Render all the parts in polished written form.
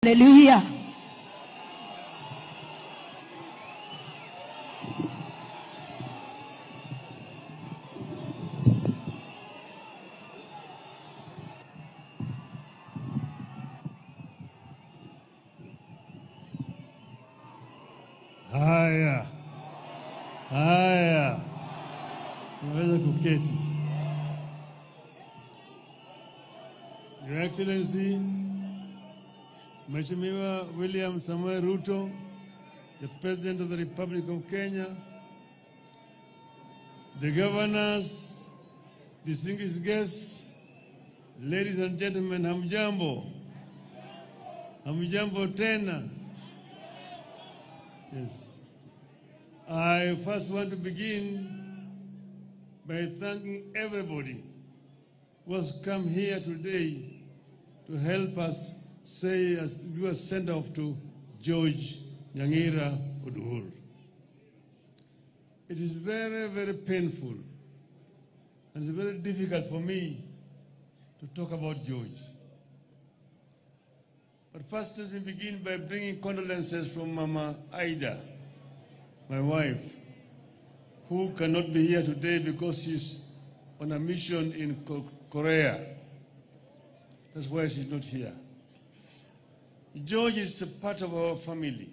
Hallelujah. Haya, naweza kuketi. Your Excellency, Mheshimiwa William Samoei Ruto, the President of the Republic of Kenya, the governors, distinguished guests, ladies and gentlemen, hamjambo. Hamjambo tena. Yes. I first want to begin by thanking everybody who has come here today to help us do a send-off to George Raila Odinga. It is very, very painful and it's very difficult for me to talk about George. But first, let me begin by bringing condolences from Mama Aida, my wife, who cannot be here today because she's on a mission in Korea. That's why she's not here. George is a part of our family.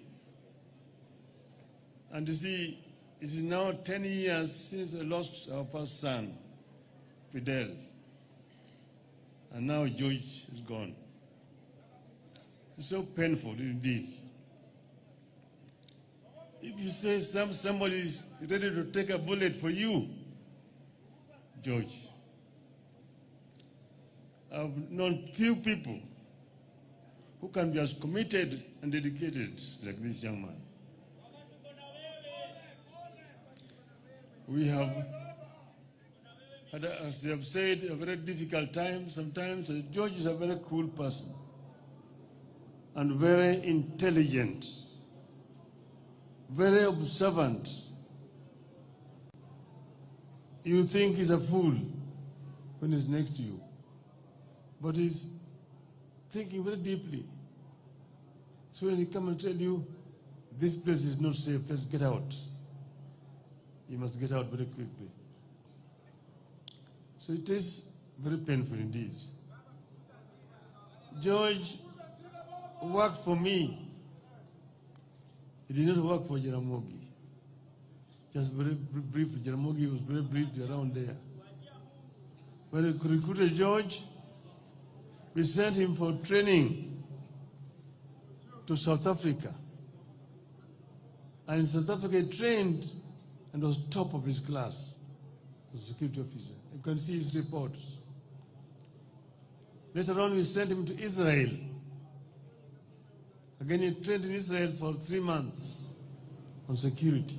And you see, it is now 10 years since I lost our first son, Fidel. And now George is gone. It's so painful indeed. If you say somebody is ready to take a bullet for you, George, I've known few people who can be as committed and dedicated like this young man. We have had, as they have said, a very difficult time sometimes. George is a very cool person and very intelligent, very observant. You think he's a fool when he's next to you, but he's thinking very deeply. So when he comes and tell you, this place is not safe, let's get out, you must get out very quickly. So it is very painful indeed. George worked for me. He did not work for Jaramogi. Just very brief. Jaramogi was very brief around there. When we recruited George, we sent him for training to South Africa. And in South Africa, he trained and was top of his class as a security officer. You can see his reports. Later on, we sent him to Israel. Again, he trained in Israel for 3 months on security.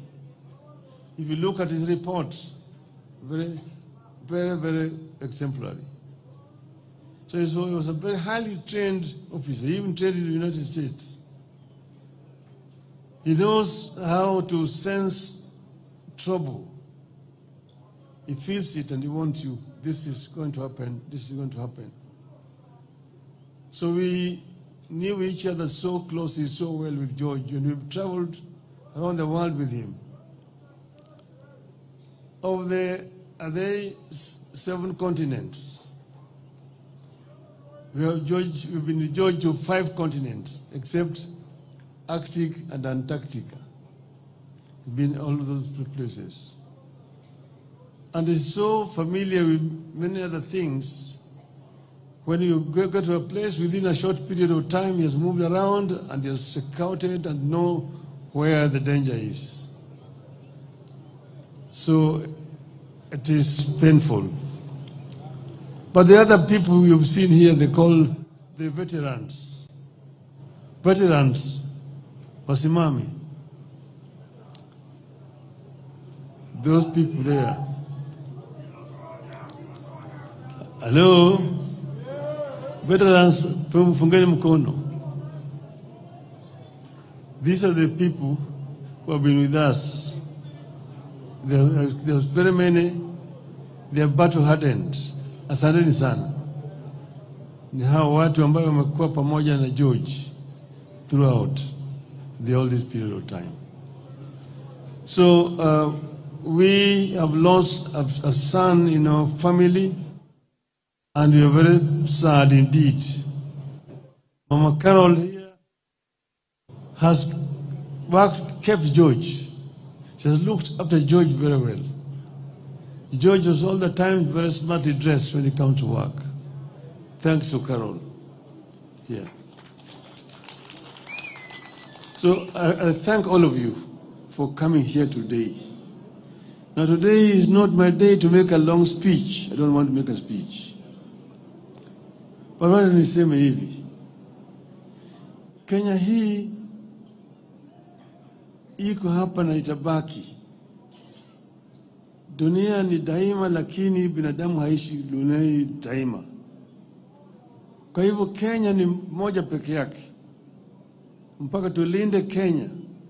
If you look at his reports, very, very, very exemplary. So he was a very highly trained officer. He even trained in the United States. He knows how to sense trouble. He feels it and he wants you. This is going to happen. This is going to happen. So we knew each other so closely, so well with George, and we've traveled around the world with him. Are they 7 continents? We've been with George to 5 continents, except Arctic and Antarctica. We've been all of those places. And he's so familiar with many other things. When you go to a place within a short period of time, he has moved around and he has scouted and know where the danger is. So it is painful. But the other people you've seen here, they call the veterans. Veterans, wasimami. Those people there. Hello? Veterans, fungeni mkono. These are the people who have been with us. There's very many. They are battle hardened. Asanteni sana. Ni hao watu ambao wamekuwa pamoja na George. throughout all this period of time. So we have lost a son in our family, and we are very sad indeed. Mama Carol here has kept George. She has looked after George very well. George was all the time very smartly dressed when he comes to work. Thanks to Carol. Yeah. So I thank all of you for coming here today. Now today is not my day to make a long speech. I don't want to make a speech. But wacha niseme hivi. Kenya hii iko hapa na itabaki. Dunia ni daima, lakini binadamu haishi dunia daima. Kwa hivyo Kenya ni moja peke yake. Mpaka tulinde Kenya.